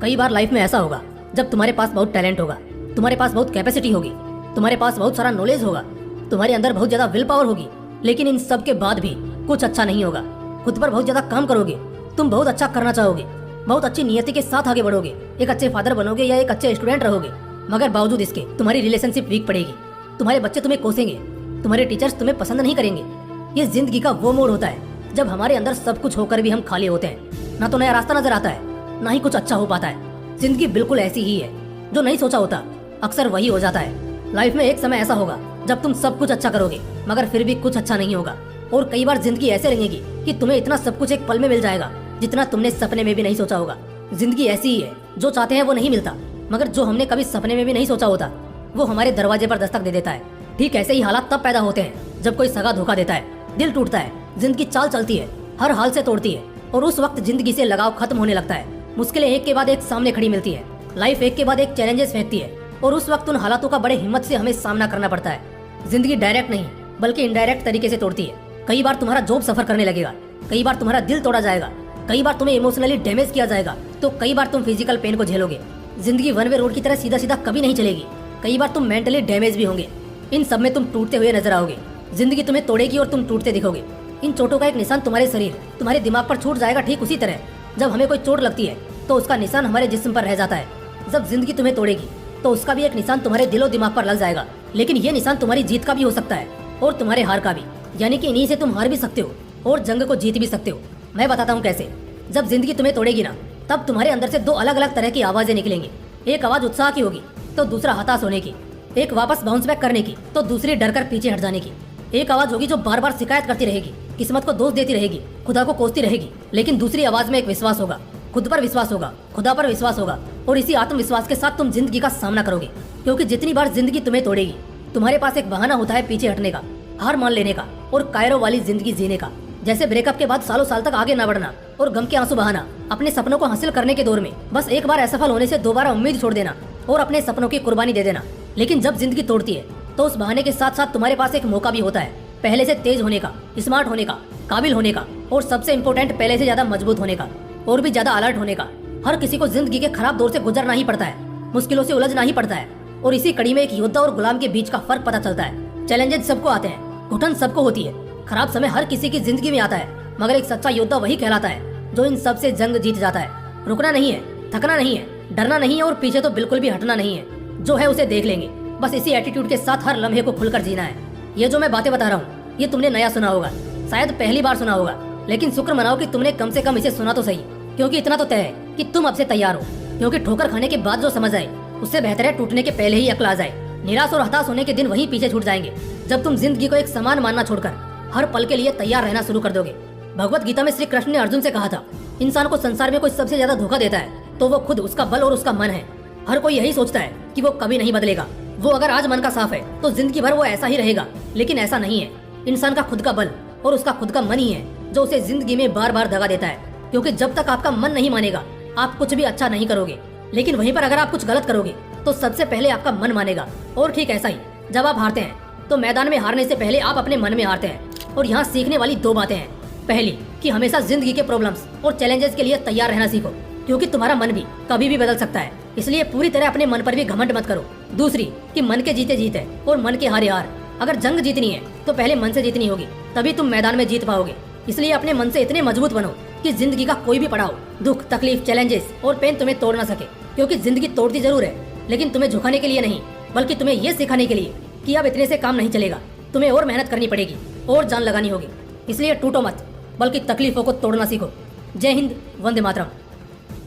कई बार लाइफ में ऐसा होगा जब तुम्हारे पास बहुत टैलेंट होगा, तुम्हारे पास बहुत कैपेसिटी होगी, तुम्हारे पास बहुत सारा नॉलेज होगा, तुम्हारे अंदर बहुत ज्यादा विल पावर होगी, लेकिन इन सब के बाद भी कुछ अच्छा नहीं होगा। खुद पर बहुत ज्यादा काम करोगे, तुम बहुत अच्छा करना चाहोगे, बहुत अच्छी नियति के साथ आगे बढ़ोगे, एक अच्छे फादर बनोगे या एक अच्छे स्टूडेंट रहोगे, मगर बावजूद इसके तुम्हारी रिलेशनशिप वीक पड़ेगी, तुम्हारे बच्चे तुम्हें कोसेंगे, तुम्हारे टीचर्स तुम्हें पसंद नहीं करेंगे। ये जिंदगी का वो मोड़ होता है जब हमारे अंदर सब कुछ होकर भी हम खाली होते हैं। ना तो नया रास्ता नजर आता है, ना ही कुछ अच्छा हो पाता है। जिंदगी बिल्कुल ऐसी ही है, जो नहीं सोचा होता अक्सर वही हो जाता है। लाइफ में एक समय ऐसा होगा जब तुम सब कुछ अच्छा करोगे, मगर फिर भी कुछ अच्छा नहीं होगा। और कई बार जिंदगी ऐसे लगेगी कि तुम्हें इतना सब कुछ एक पल में मिल जाएगा जितना तुमने सपने में भी नहीं सोचा होगा। जिंदगी ऐसी ही है, जो चाहते हैं वो नहीं मिलता, मगर जो हमने कभी सपने में भी नहीं सोचा होता वो हमारे दरवाजे पर दस्तक दे देता है। ठीक ऐसे ही हालात तब पैदा होते हैं जब कोई सगा धोखा देता है, दिल टूटता है, जिंदगी चाल चलती है, हर हाल से तोड़ती है, और उस वक्त जिंदगी से लगाव खत्म होने लगता है। मुश्किलें एक के बाद एक सामने खड़ी मिलती है, लाइफ एक के बाद एक चैलेंजेस फेंकती है, और उस वक्त उन हालातों का बड़े हिम्मत से हमें सामना करना पड़ता है। जिंदगी डायरेक्ट नहीं बल्कि इनडायरेक्ट तरीके से तोड़ती है। कई बार तुम्हारा जॉब सफर करने लगेगा, कई बार तुम्हारा दिल तोड़ा जाएगा, कई बार तुम्हें इमोशनली डैमेज किया जाएगा, तो कई बार तुम फिजिकल पेन को झेलोगे। जिंदगी वन वे रोड की तरह सीधा सीधा कभी नहीं चलेगी, कई बार तुम मेंटली डैमेज भी होंगे। इन सब में तुम टूटते हुए नजर आओगे, जिंदगी तुम्हें तोड़ेगी और तुम टूटते दिखोगे। इन चोटों का एक निशान तुम्हारे शरीर, तुम्हारे दिमाग पर छूट जाएगा। ठीक उसी तरह जब हमें कोई चोट लगती है तो उसका निशान हमारे जिस्म पर रह जाता है। जब जिंदगी तुम्हें तोड़ेगी तो उसका भी एक निशान तुम्हारे दिलो दिमाग पर लग जाएगा, लेकिन ये निशान तुम्हारी जीत का भी हो सकता है और तुम्हारे हार का भी। यानी कि इन्हीं से तुम हार भी सकते हो और जंग को जीत भी सकते हो। मैं बताता हूँ कैसे। जब जिंदगी तुम्हें तोड़ेगी ना, तब तुम्हारे अंदर से दो अलग अलग तरह की आवाजें निकलेंगी। एक आवाज उत्साह की होगी तो दूसरा हताश होने की, एक वापस बाउंस बैक करने की तो दूसरी डर कर पीछे हट जाने की। एक आवाज होगी जो बार बार शिकायत करती रहेगी, किस्मत को दोष देती रहेगी, खुदा को कोसती रहेगी, लेकिन दूसरी आवाज में एक विश्वास होगा, खुद पर विश्वास होगा, खुदा पर विश्वास होगा, और इसी आत्मविश्वास के साथ तुम जिंदगी का सामना करोगे। क्योंकि जितनी बार जिंदगी तुम्हें तोड़ेगी, तुम्हारे पास एक बहाना होता है पीछे हटने का, हार मान लेने का और कायरों वाली जिंदगी जीने का। जैसे ब्रेकअप के बाद सालों साल तक आगे न बढ़ना और गम के आंसू बहाना, अपने सपनों को हासिल करने के दौर में बस एक बार असफल होने से दोबारा उम्मीद छोड़ देना और अपने सपनों की कुर्बानी दे देना। लेकिन जब जिंदगी तोड़ती है तो उस बहाने के साथ साथ तुम्हारे पास एक मौका भी होता है पहले से तेज होने का, स्मार्ट होने का, काबिल होने का, और सबसे इम्पोर्टेंट पहले से ज्यादा मजबूत होने का और भी ज्यादा अलर्ट होने का। हर किसी को जिंदगी के खराब दौर से गुजरना ही पड़ता है, मुश्किलों से उलझना ही पड़ता है, और इसी कड़ी में एक योद्धा और गुलाम के बीच का फर्क पता चलता है। चैलेंजेस सबको आते हैं, घुटन सबको होती है, खराब समय हर किसी की जिंदगी में आता है, मगर एक सच्चा योद्धा वही कहलाता है जो इन सब से जंग जीत जाता है। रुकना नहीं है, थकना नहीं है, डरना नहीं है, और पीछे तो बिल्कुल भी हटना नहीं है। जो है उसे देख लेंगे, बस इसी एटीट्यूड के साथ हर लम्हे को खुलकर जीना है। ये जो मैं बातें बता रहा हूँ ये तुमने नया सुना होगा, शायद पहली बार सुना होगा, लेकिन शुक्र मनाओ कि तुमने कम से कम इसे सुना तो सही। क्योंकि इतना तो तय है कि तुम अब से तैयार हो। क्योंकि ठोकर खाने के बाद जो समझ आए उससे बेहतर है टूटने के पहले ही अक्ल आ जाए। निराश और हताश होने के दिन वहीं पीछे छूट जाएंगे जब तुम जिंदगी को एक समान मानना छोड़कर हर पल के लिए तैयार रहना शुरू कर दोगे। भगवत गीता में श्री कृष्ण ने अर्जुन से कहा था, इंसान को संसार में कोई सबसे ज्यादा धोखा देता है तो वो खुद, उसका बल और उसका मन है। हर कोई यही सोचता है कि वो कभी नहीं बदलेगा, वो अगर आज मन का साफ है तो जिंदगी भर वो ऐसा ही रहेगा, लेकिन ऐसा नहीं है। इंसान का खुद का बल और उसका खुद का मन ही है जो उसे जिंदगी में बार बार दगा देता है। क्योंकि जब तक आपका मन नहीं मानेगा आप कुछ भी अच्छा नहीं करोगे, लेकिन वहीं पर अगर आप कुछ गलत करोगे तो सबसे पहले आपका मन मानेगा। और ठीक ऐसा ही जब आप हारते हैं तो मैदान में हारने से पहले आप अपने मन में हारते हैं। और यहाँ सीखने वाली दो बातें हैं। पहली कि हमेशा जिंदगी के प्रॉब्लम्स और चैलेंजेस के लिए तैयार रहना सीखो, क्योंकि तुम्हारा मन भी कभी भी बदल सकता है, इसलिए पूरी तरह अपने मन पर भी घमंड मत करो। दूसरी कि मन के जीते जीते और मन के हारे हार। अगर जंग जीतनी है तो पहले मन से जीतनी होगी, तभी तुम मैदान में जीत पाओगे। इसलिए अपने मन से इतने मजबूत बनो कि जिंदगी का कोई भी पड़ाव, दुख, तकलीफ, चैलेंजेस और पेन तुम्हें तोड़ ना सके। क्योंकि जिंदगी तोड़ती जरूर है, लेकिन तुम्हें झुकाने के लिए नहीं, बल्कि तुम्हें ये सिखाने के लिए कि अब इतने से काम नहीं चलेगा, तुम्हें और मेहनत करनी पड़ेगी और जान लगानी होगी। इसलिए टूटो मत, बल्कि तकलीफों को तोड़ना सीखो। जय हिंद, वंदे मातरम।